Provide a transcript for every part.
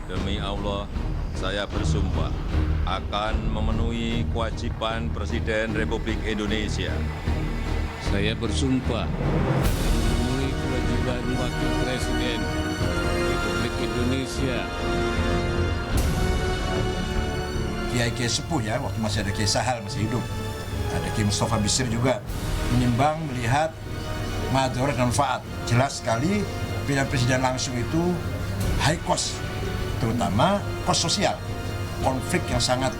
Demi Allah, saya bersumpah akan memenuhi kewajiban Presiden Republik Indonesia. Saya bersumpah memenuhi kewajiban Wakil Presiden Republik Indonesia. Kiai-kiai sepuh ya, waktu masih ada Kiai Sahal masih hidup. Ada Kiai Mustafa Bisri juga menimbang melihat madharat dan manfaat. Jelas sekali pilihan presiden langsung itu high cost, terutama cost sosial. Konflik yang sangat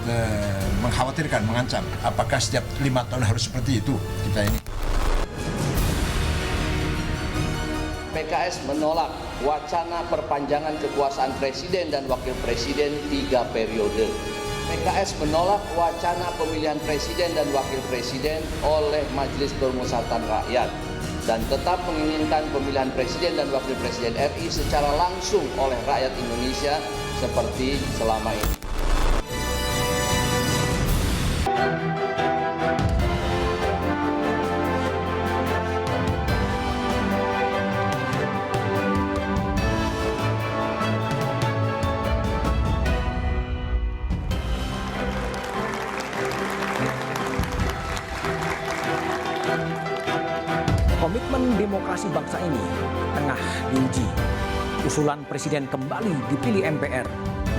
mengkhawatirkan, mengancam. Apakah setiap 5 tahun harus seperti itu kita ini? PKS menolak wacana perpanjangan kekuasaan presiden dan wakil presiden 3 periode. PKS menolak wacana pemilihan presiden dan wakil presiden oleh Majelis Permusyawaratan Rakyat dan tetap menginginkan pemilihan presiden dan wakil presiden RI secara langsung oleh rakyat Indonesia seperti selama ini. Komitmen demokrasi bangsa ini tengah diuji. Usulan presiden kembali dipilih MPR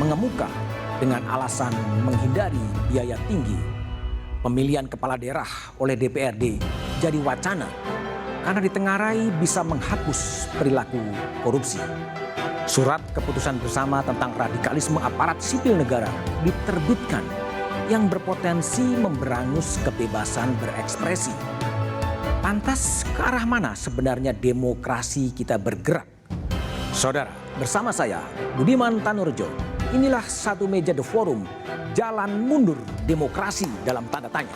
mengemuka dengan alasan menghindari biaya tinggi. Pemilihan kepala daerah oleh DPRD jadi wacana karena ditengarai bisa menghapus perilaku korupsi. Surat keputusan bersama tentang radikalisme aparat sipil negara diterbitkan yang berpotensi memberangus kebebasan berekspresi. Lantas ke arah mana sebenarnya demokrasi kita bergerak? Saudara, bersama saya Budiman Tanurjo, inilah Satu Meja The Forum, jalan mundur demokrasi dalam tanda tanya.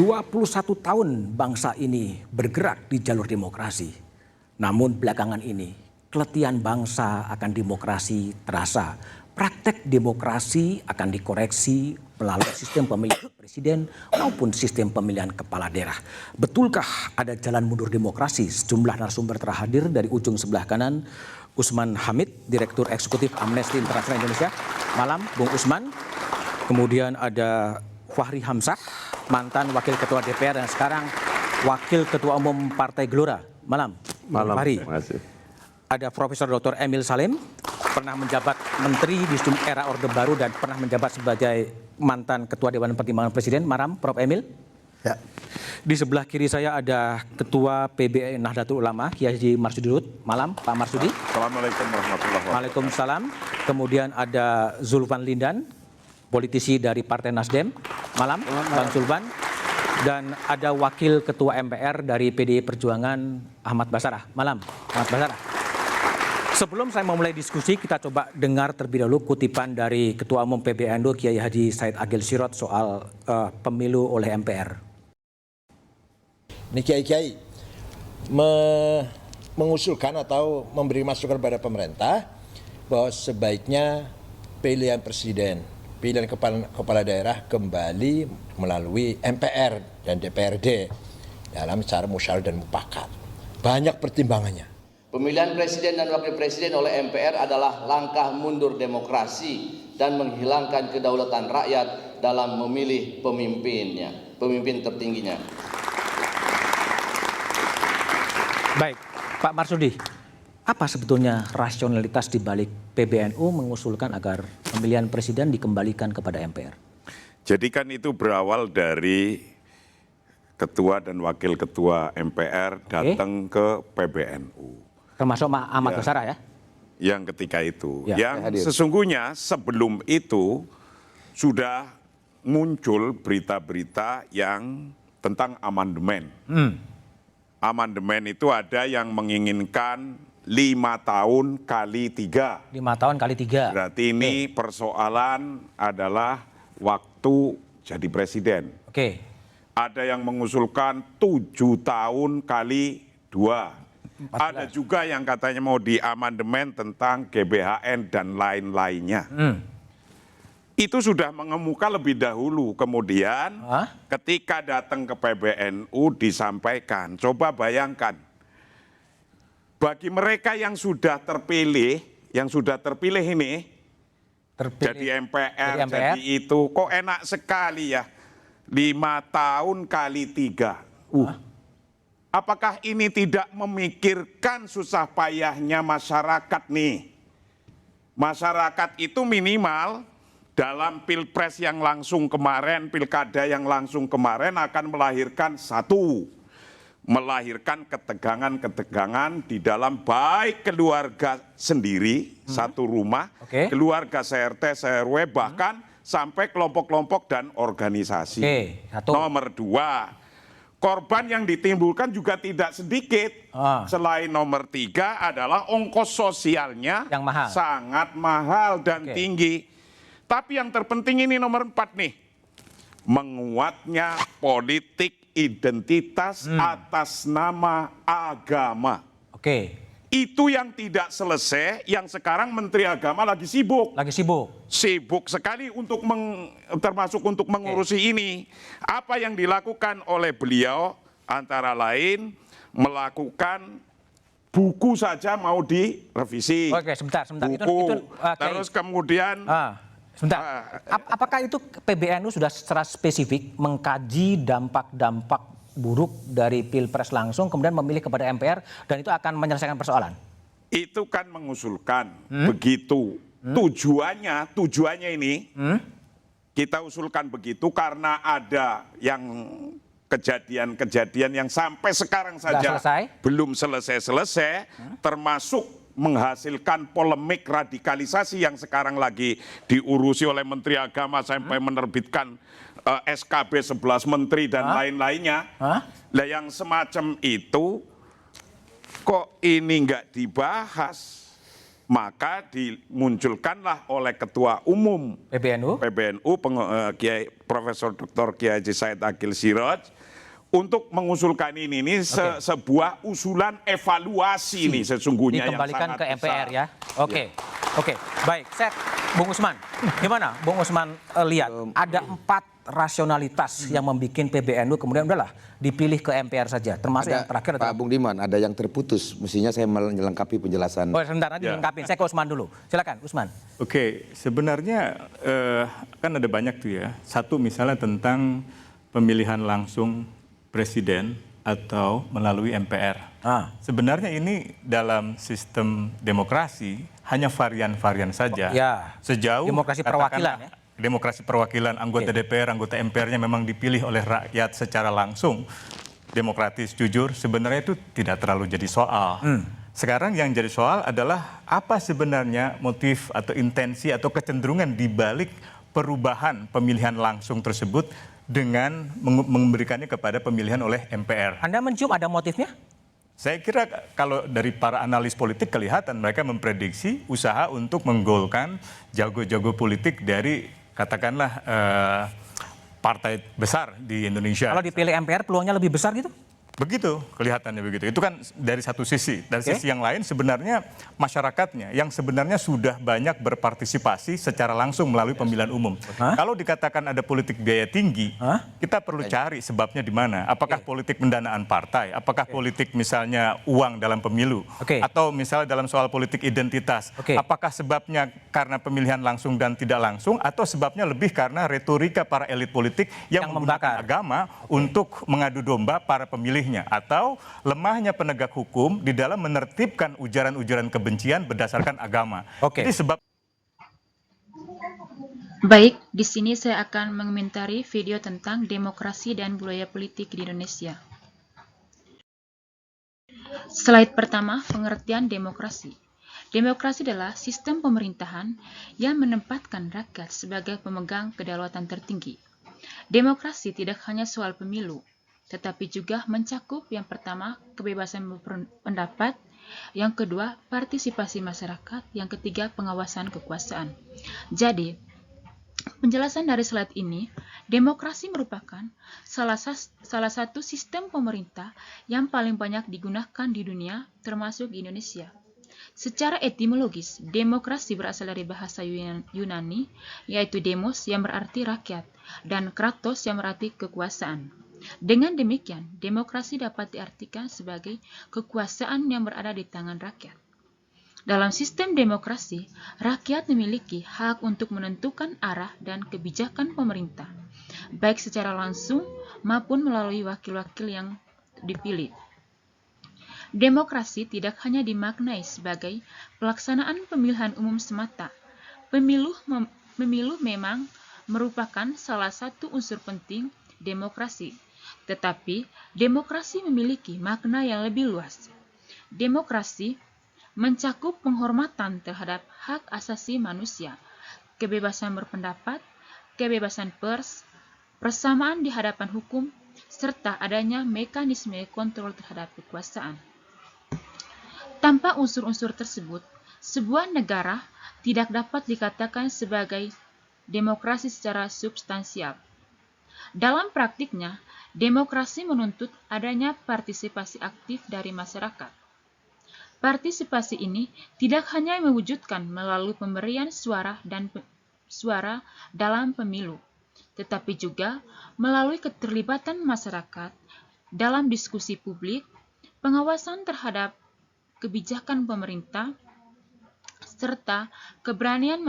Dua 21 tahun bangsa ini bergerak di jalur demokrasi. Namun belakangan ini keletihan bangsa akan demokrasi terasa. Praktek demokrasi akan dikoreksi melalui sistem pemilihan presiden maupun sistem pemilihan kepala daerah. Betulkah ada jalan mundur demokrasi? Sejumlah narasumber terhadir dari ujung sebelah kanan. Usman Hamid, Direktur Eksekutif Amnesty International Indonesia. Malam, Bung Usman. Kemudian ada Fahri Hamzah, mantan Wakil Ketua DPR dan sekarang Wakil Ketua Umum Partai Gelora. Malam. Malam. Fahri. Terima kasih. Ada Profesor Dr. Emil Salim, pernah menjabat Menteri di era Orde Baru dan pernah menjabat sebagai mantan Ketua Dewan Pertimbangan Presiden. Malam, Prof. Emil. Ya. Di sebelah kiri saya ada Ketua PBI Nahdlatul Ulama, Kiai Haji Marsudi Rut. Malam, Pak Marsudi. Assalamualaikum warahmatullahi wabarakatuh. Waalaikumsalam. Kemudian ada Zulfan Lindan, politisi dari Partai Nasdem. Malam, Bang Zulfan. Dan ada Wakil Ketua MPR dari PDI Perjuangan, Ahmad Basarah. Malam, Ahmad Basarah. Sebelum saya memulai diskusi, kita coba dengar terlebih dahulu kutipan dari Ketua Umum PBNU Kiai Haji Said Agil Sirot soal pemilu oleh MPR. Ini kiai-kiai mengusulkan atau memberi masukan kepada pemerintah bahwa sebaiknya pilihan presiden, pilihan kepala daerah kembali melalui MPR dan DPRD dalam cara musyawarah dan mufakat. Banyak pertimbangannya. Pemilihan presiden dan wakil presiden oleh MPR adalah langkah mundur demokrasi dan menghilangkan kedaulatan rakyat dalam memilih pemimpinnya, pemimpin tertingginya. Baik, Pak Marsudi, apa sebetulnya rasionalitas di balik PBNU mengusulkan agar pemilihan presiden dikembalikan kepada MPR? Jadi kan itu berawal dari ketua dan wakil ketua MPR datang ke PBNU. Termasuk Ahmad Basarah ya? Yang ketika itu. Ya, yang hadir. sesungguhnya sebelum itu sudah muncul berita-berita yang tentang amandemen. Amandemen itu ada yang menginginkan 5 tahun kali 3. 5 tahun kali 3. Berarti ini persoalan adalah waktu jadi presiden. Oke. Ada yang mengusulkan 7 tahun kali 2. Ada juga yang katanya mau diamandemen tentang GBHN dan lain-lainnya. Itu sudah mengemuka lebih dahulu. Kemudian ketika datang ke PBNU disampaikan. Coba bayangkan. Bagi mereka yang sudah terpilih ini, jadi MPR, jadi itu, kok enak sekali ya. 5 tahun kali 3. Apakah ini tidak memikirkan susah payahnya masyarakat nih? Masyarakat itu minimal dalam pilpres yang langsung kemarin, pilkada yang langsung kemarin akan melahirkan ketegangan-ketegangan di dalam baik keluarga sendiri, satu rumah, keluarga CRT, CRW, bahkan sampai kelompok-kelompok dan organisasi. Nomor 2. Korban yang ditimbulkan juga tidak sedikit. Selain nomor 3 adalah ongkos sosialnya yang mahal. Sangat mahal dan tinggi. Tapi yang terpenting ini nomor 4 nih. Menguatnya politik identitas atas nama agama. Itu yang tidak selesai, yang sekarang Menteri Agama lagi sibuk. Sibuk sekali untuk termasuk untuk mengurusi ini. Apa yang dilakukan oleh beliau antara lain melakukan buku saja mau direvisi. Sebentar. Buku. Terus kemudian apakah itu PBNU sudah secara spesifik mengkaji dampak-dampak buruk dari pilpres langsung kemudian memilih kepada MPR dan itu akan menyelesaikan persoalan? Itu kan mengusulkan begitu. Tujuannya ini kita usulkan begitu karena ada yang kejadian-kejadian yang sampai sekarang saja belum selesai-selesai, termasuk menghasilkan polemik radikalisasi yang sekarang lagi diurusi oleh Menteri Agama sampai menerbitkan SKB 11 Menteri dan lain-lainnya. Lah yang semacam itu kok ini nggak dibahas, maka dimunculkanlah oleh Ketua Umum PBNU Kiai Profesor Dr. Kiai Haji Said Akil Siraj untuk mengusulkan ini sebuah usulan evaluasi nih sesungguhnya dikembalikan yang ke MPR ya. Oke. Baik, Bung Usman. Gimana Bung Usman lihat ada 4 rasionalitas yang membuat PBNU kemudian udahlah dipilih ke MPR saja, termasuk yang terakhir. Pak Bung Diman, ada yang terputus, mestinya saya melengkapi penjelasan. Sebentar, nanti dilengkapin. Saya ke Usman dulu. Silakan Usman. Oke, sebenarnya kan ada banyak tuh ya. Satu misalnya tentang pemilihan langsung presiden atau melalui MPR. Sebenarnya ini dalam sistem demokrasi hanya varian-varian saja. Sejauh demokrasi perwakilan ya. Demokrasi perwakilan anggota DPR, anggota MPR-nya memang dipilih oleh rakyat secara langsung, demokratis, jujur, sebenarnya itu tidak terlalu jadi soal. Sekarang yang jadi soal adalah apa sebenarnya motif atau intensi atau kecenderungan di balik perubahan pemilihan langsung tersebut dengan memberikannya kepada pemilihan oleh MPR. Anda mencium ada motifnya? Saya kira kalau dari para analis politik kelihatan mereka memprediksi usaha untuk menggolkan jago-jago politik dari katakanlah partai besar di Indonesia. Kalau dipilih MPR peluangnya lebih besar gitu? Begitu, kelihatannya begitu. Itu kan dari satu sisi. Dari sisi yang lain sebenarnya masyarakatnya yang sebenarnya sudah banyak berpartisipasi secara langsung melalui pemilihan umum. Kalau dikatakan ada politik biaya tinggi, kita perlu cari sebabnya di mana. Apakah politik pendanaan partai, apakah politik misalnya uang dalam pemilu, atau misalnya dalam soal politik identitas. Apakah sebabnya karena pemilihan langsung dan tidak langsung, atau sebabnya lebih karena retorika para elit politik yang menggunakan agama untuk mengadu domba para pemilih, atau lemahnya penegak hukum di dalam menertibkan ujaran-ujaran kebencian berdasarkan agama. Jadi sebab. Baik, di sini saya akan mengomentari video tentang demokrasi dan budaya politik di Indonesia. Slide pertama, pengertian demokrasi. Demokrasi adalah sistem pemerintahan yang menempatkan rakyat sebagai pemegang kedaulatan tertinggi. Demokrasi tidak hanya soal pemilu, tetapi juga mencakup yang pertama, kebebasan berpendapat, yang kedua, partisipasi masyarakat, yang ketiga, pengawasan kekuasaan. Jadi, penjelasan dari slide ini, demokrasi merupakan salah satu sistem pemerintah yang paling banyak digunakan di dunia, termasuk di Indonesia. Secara etimologis, demokrasi berasal dari bahasa Yunani, yaitu demos yang berarti rakyat, dan kratos yang berarti kekuasaan. Dengan demikian, demokrasi dapat diartikan sebagai kekuasaan yang berada di tangan rakyat. Dalam sistem demokrasi, rakyat memiliki hak untuk menentukan arah dan kebijakan pemerintah, baik secara langsung maupun melalui wakil-wakil yang dipilih. Demokrasi tidak hanya dimaknai sebagai pelaksanaan pemilihan umum semata. Pemilu memang merupakan salah satu unsur penting demokrasi, tetapi demokrasi memiliki makna yang lebih luas. Demokrasi mencakup penghormatan terhadap hak asasi manusia, kebebasan berpendapat, kebebasan pers, persamaan di hadapan hukum, serta adanya mekanisme kontrol terhadap kekuasaan. Tanpa unsur-unsur tersebut, sebuah negara tidak dapat dikatakan sebagai demokrasi secara substansial. Dalam praktiknya, demokrasi menuntut adanya partisipasi aktif dari masyarakat. Partisipasi ini tidak hanya mewujudkan melalui pemberian suara dalam pemilu, tetapi juga melalui keterlibatan masyarakat dalam diskusi publik, pengawasan terhadap kebijakan pemerintah, serta keberanian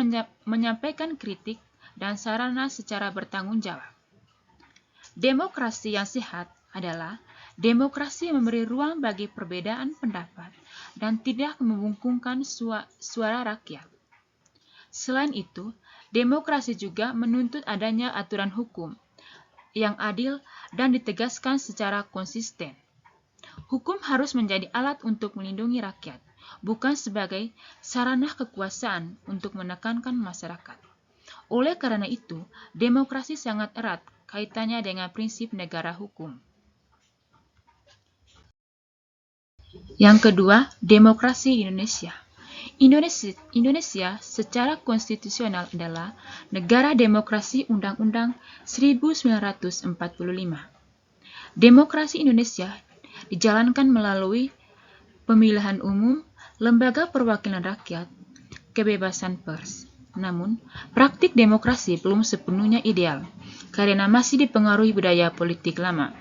menyampaikan kritik dan sarana secara bertanggung jawab. Demokrasi yang sehat adalah demokrasi yang memberi ruang bagi perbedaan pendapat dan tidak membungkungkan suara rakyat. Selain itu, demokrasi juga menuntut adanya aturan hukum yang adil dan ditegaskan secara konsisten. Hukum harus menjadi alat untuk melindungi rakyat, bukan sebagai sarana kekuasaan untuk menekankan masyarakat. Oleh karena itu, demokrasi sangat erat kaitannya dengan prinsip negara hukum. Yang kedua, demokrasi di Indonesia. Indonesia secara konstitusional adalah negara demokrasi Undang-Undang 1945. Demokrasi Indonesia dijalankan melalui pemilihan umum, lembaga perwakilan rakyat, kebebasan pers. Namun, praktik demokrasi belum sepenuhnya ideal, karena masih dipengaruhi budaya politik lama.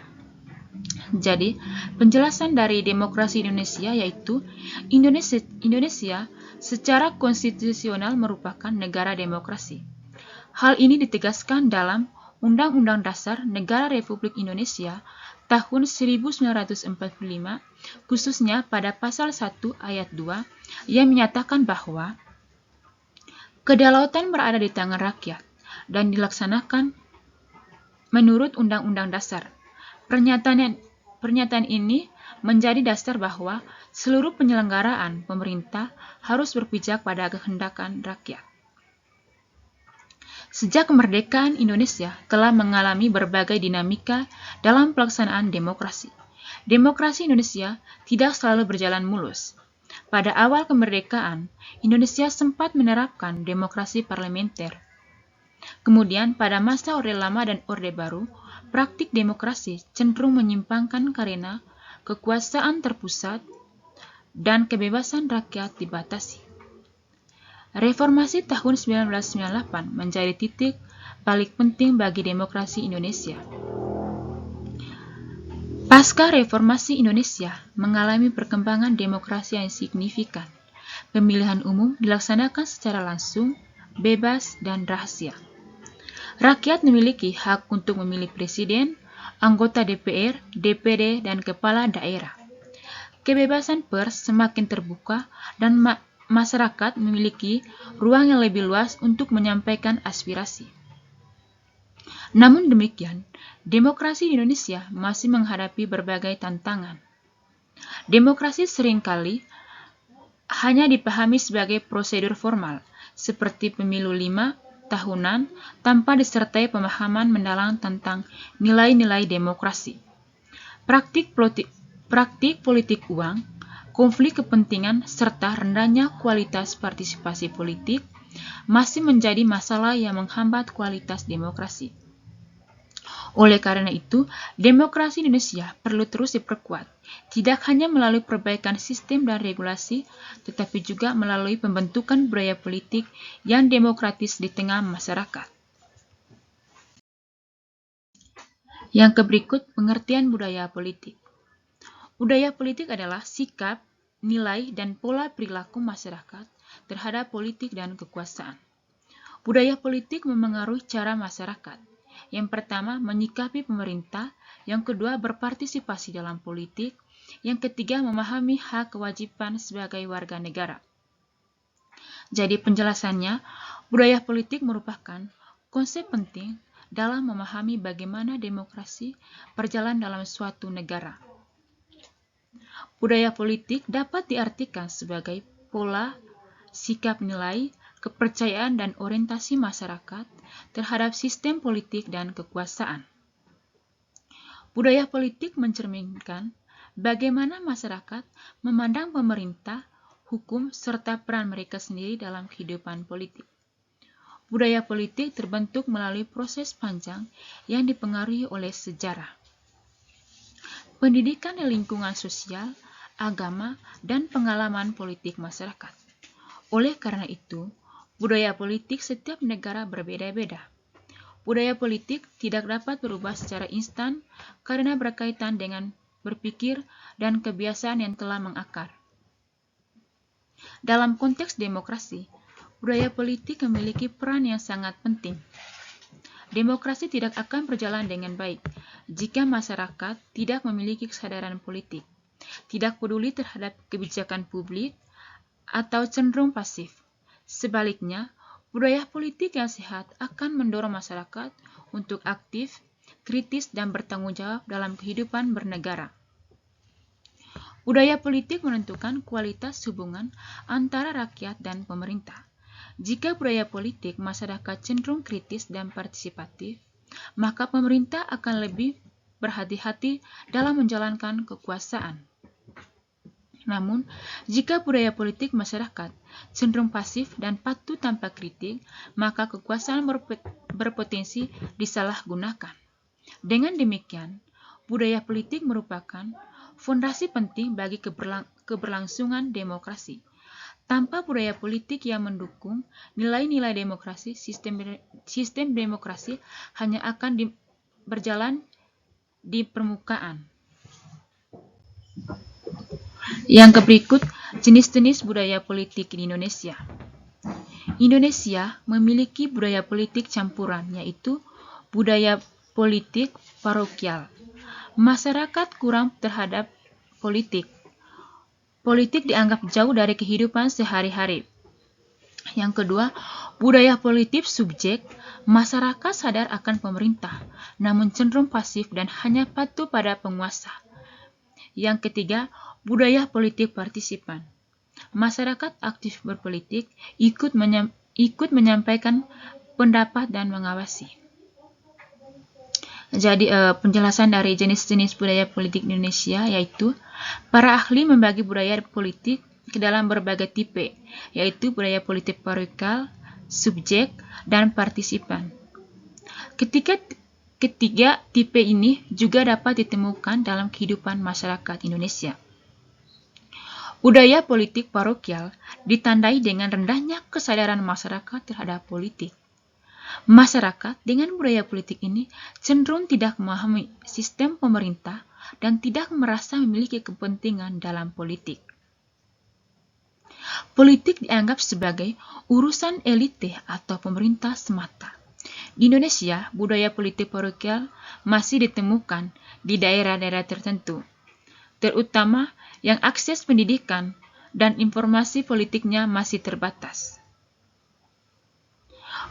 Jadi, penjelasan dari demokrasi Indonesia yaitu Indonesia secara konstitusional merupakan negara demokrasi. Hal ini ditegaskan dalam Undang-Undang Dasar Negara Republik Indonesia tahun 1945, khususnya pada pasal 1 ayat 2 yang menyatakan bahwa kedaulatan berada di tangan rakyat dan dilaksanakan menurut Undang-Undang Dasar. Pernyataan ini menjadi dasar bahwa seluruh penyelenggaraan pemerintah harus berpijak pada kehendakan rakyat. Sejak kemerdekaan, Indonesia telah mengalami berbagai dinamika dalam pelaksanaan demokrasi. Demokrasi Indonesia tidak selalu berjalan mulus. Pada awal kemerdekaan, Indonesia sempat menerapkan demokrasi parlementer. Kemudian, pada masa Orde Lama dan Orde Baru, praktik demokrasi cenderung menyimpangkan karena kekuasaan terpusat dan kebebasan rakyat dibatasi. Reformasi tahun 1998 menjadi titik balik penting bagi demokrasi Indonesia. Pasca Reformasi Indonesia mengalami perkembangan demokrasi yang signifikan. Pemilihan umum dilaksanakan secara langsung, bebas, dan rahasia. Rakyat memiliki hak untuk memilih presiden, anggota DPR, DPD, dan kepala daerah. Kebebasan pers semakin terbuka dan masyarakat memiliki ruang yang lebih luas untuk menyampaikan aspirasi. Namun demikian, demokrasi di Indonesia masih menghadapi berbagai tantangan. Demokrasi seringkali hanya dipahami sebagai prosedur formal, seperti pemilu 5 tahunan tanpa disertai pemahaman mendalam tentang nilai-nilai demokrasi. Praktik politik uang, konflik kepentingan, serta rendahnya kualitas partisipasi politik masih menjadi masalah yang menghambat kualitas demokrasi. Oleh karena itu, demokrasi Indonesia perlu terus diperkuat, tidak hanya melalui perbaikan sistem dan regulasi, tetapi juga melalui pembentukan budaya politik yang demokratis di tengah masyarakat. Yang berikut, pengertian budaya politik. Budaya politik adalah sikap, nilai, dan pola perilaku masyarakat terhadap politik dan kekuasaan. Budaya politik memengaruhi cara masyarakat. Yang pertama, menyikapi pemerintah. Yang kedua, berpartisipasi dalam politik. Yang ketiga, memahami hak kewajiban sebagai warga negara. Jadi penjelasannya, budaya politik merupakan konsep penting dalam memahami bagaimana demokrasi berjalan dalam suatu negara. Budaya politik dapat diartikan sebagai pola, sikap, nilai, kepercayaan, dan orientasi masyarakat terhadap sistem politik dan kekuasaan. Budaya politik mencerminkan bagaimana masyarakat memandang pemerintah, hukum, serta peran mereka sendiri dalam kehidupan politik. Budaya politik terbentuk melalui proses panjang yang dipengaruhi oleh sejarah, pendidikan di lingkungan sosial, agama, dan pengalaman politik masyarakat. Oleh karena itu, budaya politik setiap negara berbeda-beda. Budaya politik tidak dapat berubah secara instan karena berkaitan dengan berpikir dan kebiasaan yang telah mengakar. Dalam konteks demokrasi, budaya politik memiliki peran yang sangat penting. Demokrasi tidak akan berjalan dengan baik jika masyarakat tidak memiliki kesadaran politik, tidak peduli terhadap kebijakan publik, atau cenderung pasif. Sebaliknya, budaya politik yang sehat akan mendorong masyarakat untuk aktif, kritis, dan bertanggung jawab dalam kehidupan bernegara. Budaya politik menentukan kualitas hubungan antara rakyat dan pemerintah. Jika budaya politik masyarakat cenderung kritis dan partisipatif, maka pemerintah akan lebih berhati-hati dalam menjalankan kekuasaan. Namun, jika budaya politik masyarakat cenderung pasif dan patuh tanpa kritik, maka kekuasaan berpotensi disalahgunakan. Dengan demikian, budaya politik merupakan fondasi penting bagi keberlangsungan demokrasi. Tanpa budaya politik yang mendukung nilai-nilai demokrasi, sistem demokrasi hanya akan berjalan di permukaan. Yang berikut, jenis-jenis budaya politik di Indonesia. Indonesia memiliki budaya politik campuran, yaitu budaya politik parokial. Masyarakat kurang terhadap politik. Politik dianggap jauh dari kehidupan sehari-hari. Yang kedua, budaya politik subjek. Masyarakat sadar akan pemerintah, namun cenderung pasif dan hanya patuh pada penguasa. Yang ketiga, budaya politik partisipan. Masyarakat aktif berpolitik, ikut menyampaikan pendapat dan mengawasi. Jadi penjelasan dari jenis-jenis budaya politik Indonesia yaitu para ahli membagi budaya politik ke dalam berbagai tipe, yaitu budaya politik parokial, subjek, dan partisipan. Ketiga tipe ini juga dapat ditemukan dalam kehidupan masyarakat Indonesia. Budaya politik parokial ditandai dengan rendahnya kesadaran masyarakat terhadap politik. Masyarakat dengan budaya politik ini cenderung tidak memahami sistem pemerintah dan tidak merasa memiliki kepentingan dalam politik. Politik dianggap sebagai urusan elite atau pemerintah semata. Di Indonesia, budaya politik parokial masih ditemukan di daerah-daerah tertentu, terutama yang akses pendidikan dan informasi politiknya masih terbatas.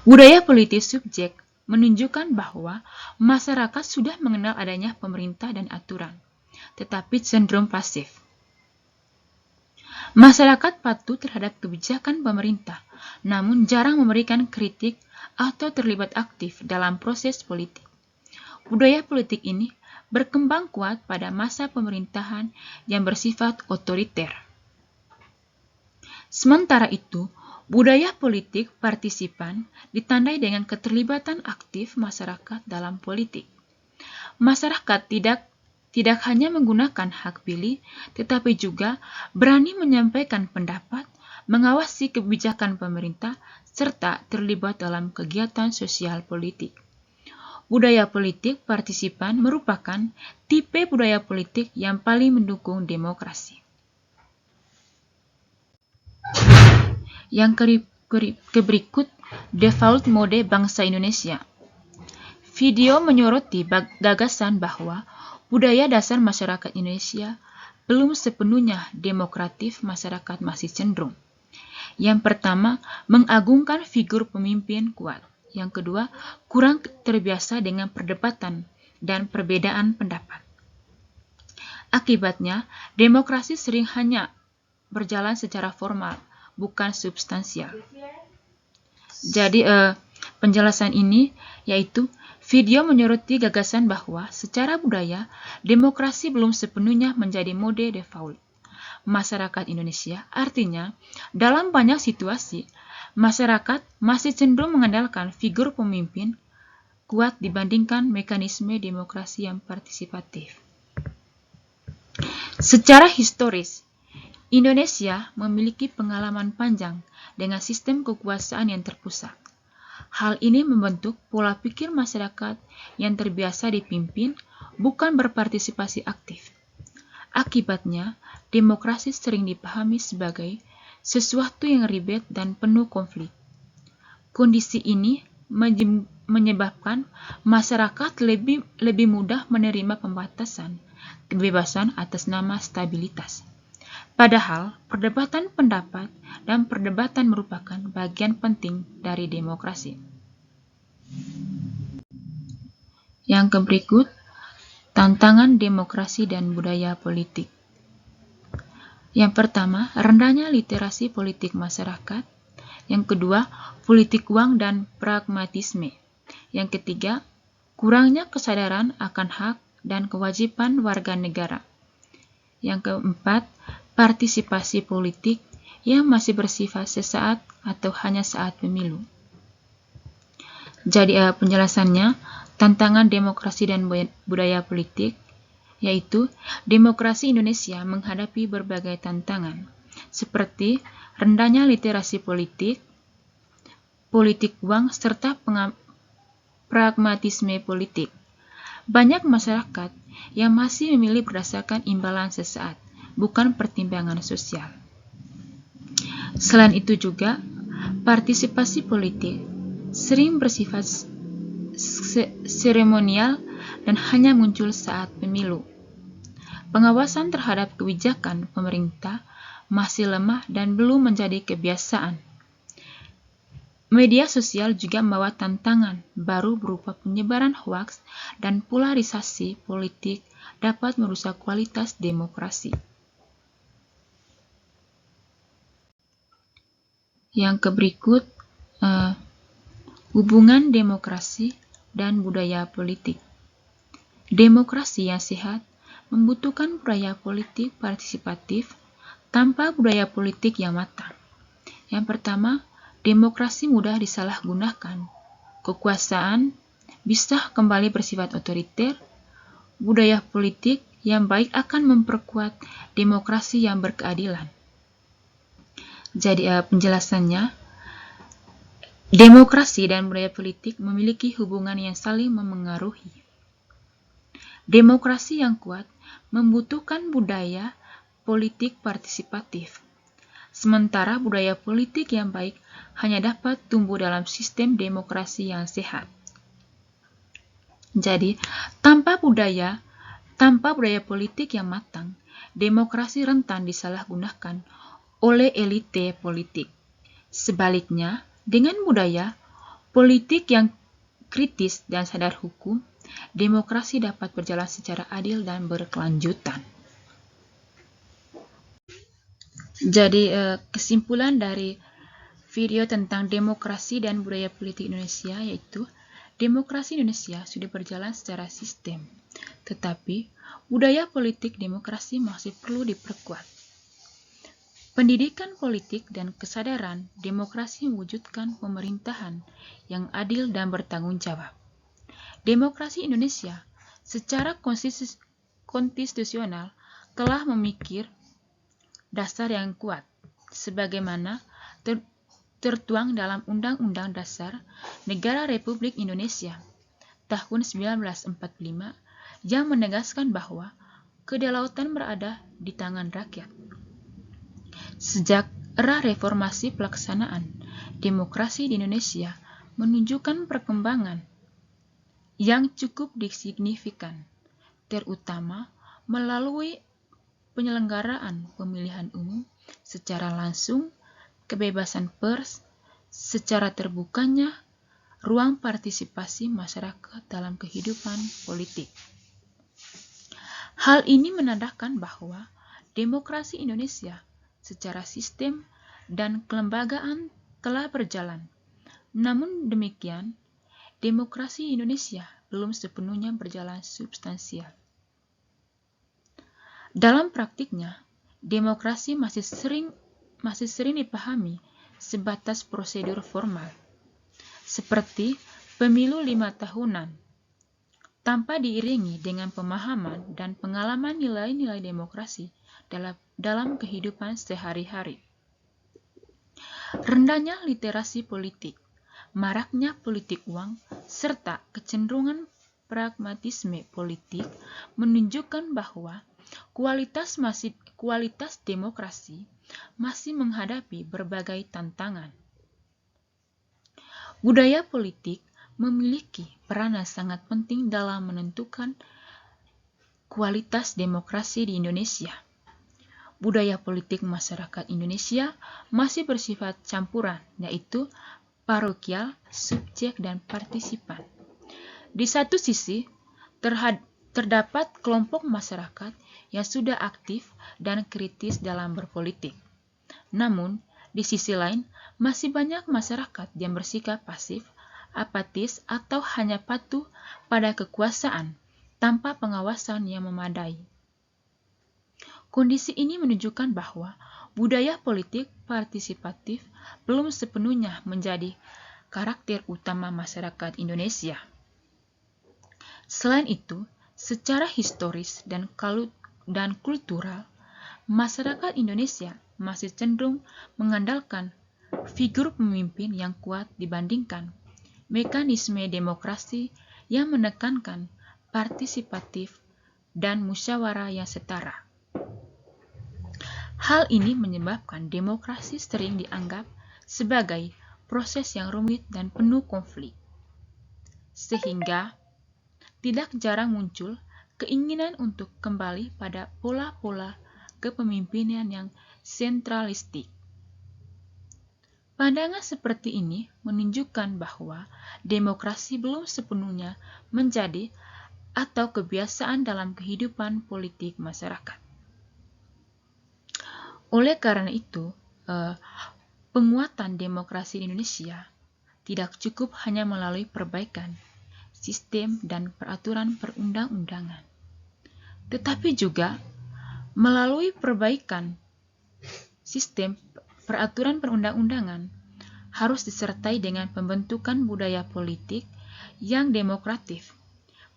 Budaya politik subjek menunjukkan bahwa masyarakat sudah mengenal adanya pemerintah dan aturan, tetapi cenderung pasif. Masyarakat patuh terhadap kebijakan pemerintah, namun jarang memberikan kritik atau terlibat aktif dalam proses politik. Budaya politik ini berkembang kuat pada masa pemerintahan yang bersifat otoriter. Sementara itu, budaya politik partisipan ditandai dengan keterlibatan aktif masyarakat dalam politik. Masyarakat tidak hanya menggunakan hak pilih, tetapi juga berani menyampaikan pendapat, mengawasi kebijakan pemerintah, serta terlibat dalam kegiatan sosial politik. Budaya politik partisipan merupakan tipe budaya politik yang paling mendukung demokrasi. Yang berikut, default mode bangsa Indonesia. Video menyoroti gagasan bahwa budaya dasar masyarakat Indonesia belum sepenuhnya demokratif, masyarakat masih cenderung. Yang pertama, mengagungkan figur pemimpin kuat. Yang kedua, kurang terbiasa dengan perdebatan dan perbedaan pendapat. Akibatnya, demokrasi sering hanya berjalan secara formal, bukan substansial. Jadi, penjelasan ini yaitu video menyoroti gagasan bahwa secara budaya, demokrasi belum sepenuhnya menjadi mode default masyarakat Indonesia. Artinya, dalam banyak situasi, masyarakat masih cenderung mengandalkan figur pemimpin kuat dibandingkan mekanisme demokrasi yang partisipatif. Secara historis, Indonesia memiliki pengalaman panjang dengan sistem kekuasaan yang terpusat. Hal ini membentuk pola pikir masyarakat yang terbiasa dipimpin, bukan berpartisipasi aktif. Akibatnya, demokrasi sering dipahami sebagai sesuatu yang ribet dan penuh konflik. Kondisi ini menyebabkan masyarakat lebih mudah menerima pembatasan kebebasan atas nama stabilitas. Padahal, perdebatan pendapat dan perdebatan merupakan bagian penting dari demokrasi. Yang berikut, tantangan demokrasi dan budaya politik. Yang pertama, rendahnya literasi politik masyarakat. Yang kedua, politik uang dan pragmatisme. Yang ketiga, kurangnya kesadaran akan hak dan kewajiban warga negara. Yang keempat, partisipasi politik yang masih bersifat sesaat atau hanya saat pemilu. Jadi penjelasannya, tantangan demokrasi dan budaya politik, yaitu demokrasi Indonesia menghadapi berbagai tantangan, seperti rendahnya literasi politik, politik uang, serta pragmatisme politik. Banyak masyarakat yang masih memilih berdasarkan imbalan sesaat, bukan pertimbangan sosial. Selain itu juga, partisipasi politik sering bersifat seremonial dan hanya muncul saat pemilu. Pengawasan terhadap kebijakan pemerintah masih lemah dan belum menjadi kebiasaan. Media sosial juga membawa tantangan baru berupa penyebaran hoaks dan polarisasi politik dapat merusak kualitas demokrasi. Yang berikut, hubungan demokrasi dan budaya politik. Demokrasi yang sehat membutuhkan budaya politik partisipatif tanpa budaya politik yang matang. Yang pertama, demokrasi mudah disalahgunakan. Kekuasaan bisa kembali bersifat otoriter. Budaya politik yang baik akan memperkuat demokrasi yang berkeadilan. Jadi penjelasannya, demokrasi dan budaya politik memiliki hubungan yang saling memengaruhi. Demokrasi yang kuat membutuhkan budaya politik partisipatif. Sementara budaya politik yang baik hanya dapat tumbuh dalam sistem demokrasi yang sehat. Jadi, tanpa budaya politik yang matang, demokrasi rentan disalahgunakan oleh elite politik. Sebaliknya, dengan budaya politik yang kritis dan sadar hukum, demokrasi dapat berjalan secara adil dan berkelanjutan. Jadi kesimpulan dari video tentang demokrasi dan budaya politik Indonesia yaitu demokrasi Indonesia sudah berjalan secara sistem, tetapi budaya politik demokrasi masih perlu diperkuat. Pendidikan politik dan kesadaran demokrasi mewujudkan pemerintahan yang adil dan bertanggung jawab. Demokrasi Indonesia secara konstitusional telah memikir dasar yang kuat, sebagaimana tertuang dalam Undang-Undang Dasar Negara Republik Indonesia tahun 1945 yang menegaskan bahwa kedaulatan berada di tangan rakyat. Sejak era reformasi pelaksanaan demokrasi di Indonesia menunjukkan perkembangan yang cukup signifikan, terutama melalui penyelenggaraan pemilihan umum secara langsung, kebebasan pers, secara terbukanya ruang partisipasi masyarakat dalam kehidupan politik. Hal ini menandakan bahwa demokrasi Indonesia secara sistem dan kelembagaan telah berjalan. Namun demikian, demokrasi Indonesia belum sepenuhnya berjalan substansial. Dalam praktiknya, demokrasi masih sering dipahami sebatas prosedur formal, seperti pemilu 5 tahunan, tanpa diiringi dengan pemahaman dan pengalaman nilai-nilai demokrasi dalam kehidupan sehari-hari. Rendahnya literasi politik, maraknya politik uang, serta kecenderungan pragmatisme politik menunjukkan bahwa kualitas demokrasi masih menghadapi berbagai tantangan. Budaya politik memiliki peranan sangat penting dalam menentukan kualitas demokrasi di Indonesia. Budaya politik masyarakat Indonesia masih bersifat campuran, yaitu parokial, subjek, dan partisipan. Di satu sisi, terdapat kelompok masyarakat yang sudah aktif dan kritis dalam berpolitik. Namun, di sisi lain, masih banyak masyarakat yang bersikap pasif, apatis, atau hanya patuh pada kekuasaan tanpa pengawasan yang memadai. Kondisi ini menunjukkan bahwa budaya politik partisipatif belum sepenuhnya menjadi karakter utama masyarakat Indonesia. Selain itu, secara historis dan kultural, masyarakat Indonesia masih cenderung mengandalkan figur pemimpin yang kuat dibandingkan mekanisme demokrasi yang menekankan partisipatif dan musyawarah yang setara. Hal ini menyebabkan demokrasi sering dianggap sebagai proses yang rumit dan penuh konflik, sehingga tidak jarang muncul keinginan untuk kembali pada pola-pola kepemimpinan yang sentralistik. Pandangan seperti ini menunjukkan bahwa demokrasi belum sepenuhnya menjadi atau kebiasaan dalam kehidupan politik masyarakat. Oleh karena itu, penguatan demokrasi di Indonesia tidak cukup hanya melalui perbaikan sistem dan peraturan perundang-undangan, tetapi juga melalui perbaikan sistem peraturan perundang-undangan harus disertai dengan pembentukan budaya politik yang demokratif,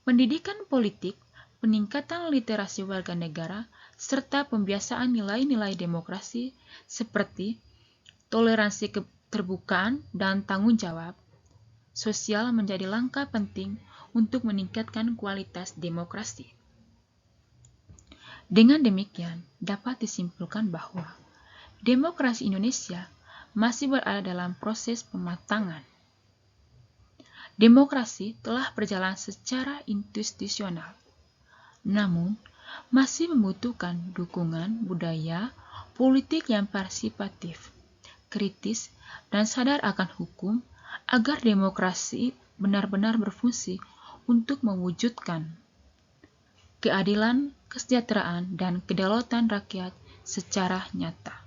pendidikan politik, peningkatan literasi warga negara, serta pembiasaan nilai-nilai demokrasi seperti toleransi keterbukaan dan tanggung jawab sosial menjadi langkah penting untuk meningkatkan kualitas demokrasi. Dengan demikian, dapat disimpulkan bahwa demokrasi Indonesia masih berada dalam proses pematangan. Demokrasi telah berjalan secara institusional, namun masih membutuhkan dukungan budaya politik yang partisipatif, kritis, dan sadar akan hukum agar demokrasi benar-benar berfungsi untuk mewujudkan keadilan, kesejahteraan, dan kedaulatan rakyat secara nyata.